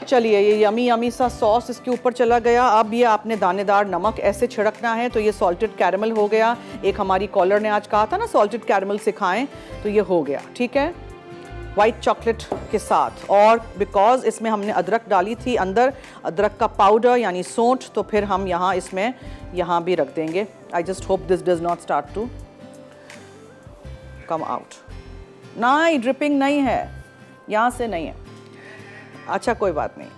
चलिए ये यमी यमी सा सॉस इसके ऊपर चला गया। अब ये आपने दानेदार नमक ऐसे छिड़कना है, तो ये सॉल्टेड कैरमल हो गया। एक हमारी कॉलर ने आज कहा था ना सॉल्टेड कैरमल सिखाएं, तो ये हो गया, ठीक है, वाइट चॉकलेट के साथ। और बिकॉज इसमें हमने अदरक डाली थी अंदर, अदरक का पाउडर यानी सौंठ, तो फिर हम यहाँ इसमें यहाँ भी रख देंगे। I just hope this does not start to come out. नहीं, ड्रिपिंग नहीं है, यहाँ से नहीं है। अच्छा कोई बात नहीं।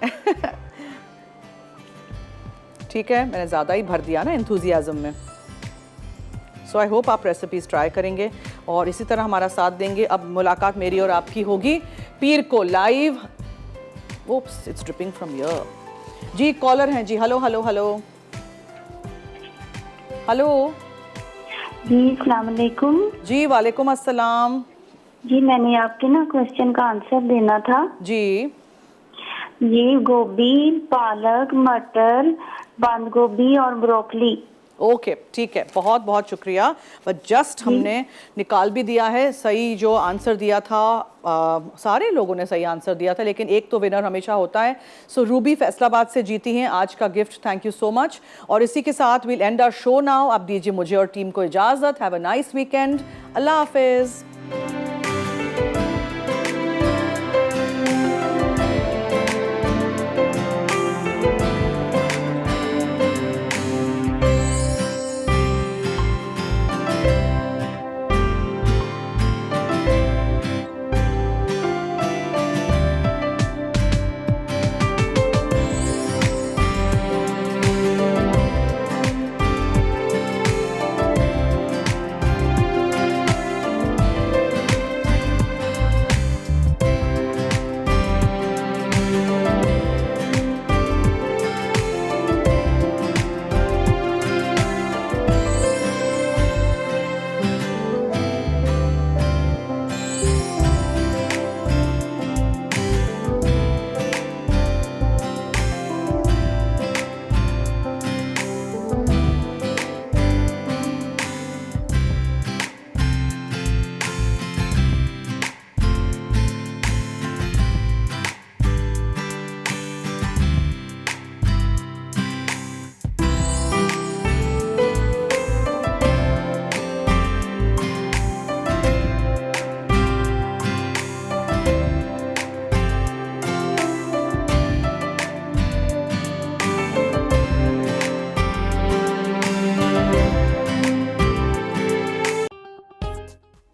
ठीक है, मैंने ज़्यादा ही भर दिया ना एंथुजियाज्म में। सो आई होप आप रेसिपीज़ ट्राई करेंगे और इसी तरह हमारा साथ देंगे। अब मुलाकात मेरी और आपकी होगी पीर को live. Oops, it's dripping from here. जी कॉलर हैं जी। हेलो हेलो हेलो हेलो जी अस्सलाम वालेकुम। जी वालेकुम अस्सलाम। जी मैंने आपके ना क्वेश्चन का आंसर देना था। जी ये गोभी, पालक, मटर, बंद गोभी और ब्रोकली। ओके ठीक है, बहुत बहुत शुक्रिया। बट जस्ट हमने निकाल भी दिया है सही जो आंसर दिया था। सारे लोगों ने सही आंसर दिया था, लेकिन एक तो विनर हमेशा होता है। सो रूबी फैसलाबाद से जीती हैं आज का gift. Thank you so much. और इसी के साथ will end our show now. अब दीजिए मुझे और टीम को इजाज़त। Have a nice weekend. अल्लाह हाफिज़।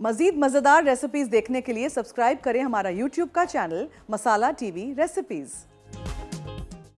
मज़ीद मज़ेदार रेसिपीज़ देखने के लिए सब्सक्राइब करें हमारा YouTube का चैनल मसाला टीवी रेसिपीज़।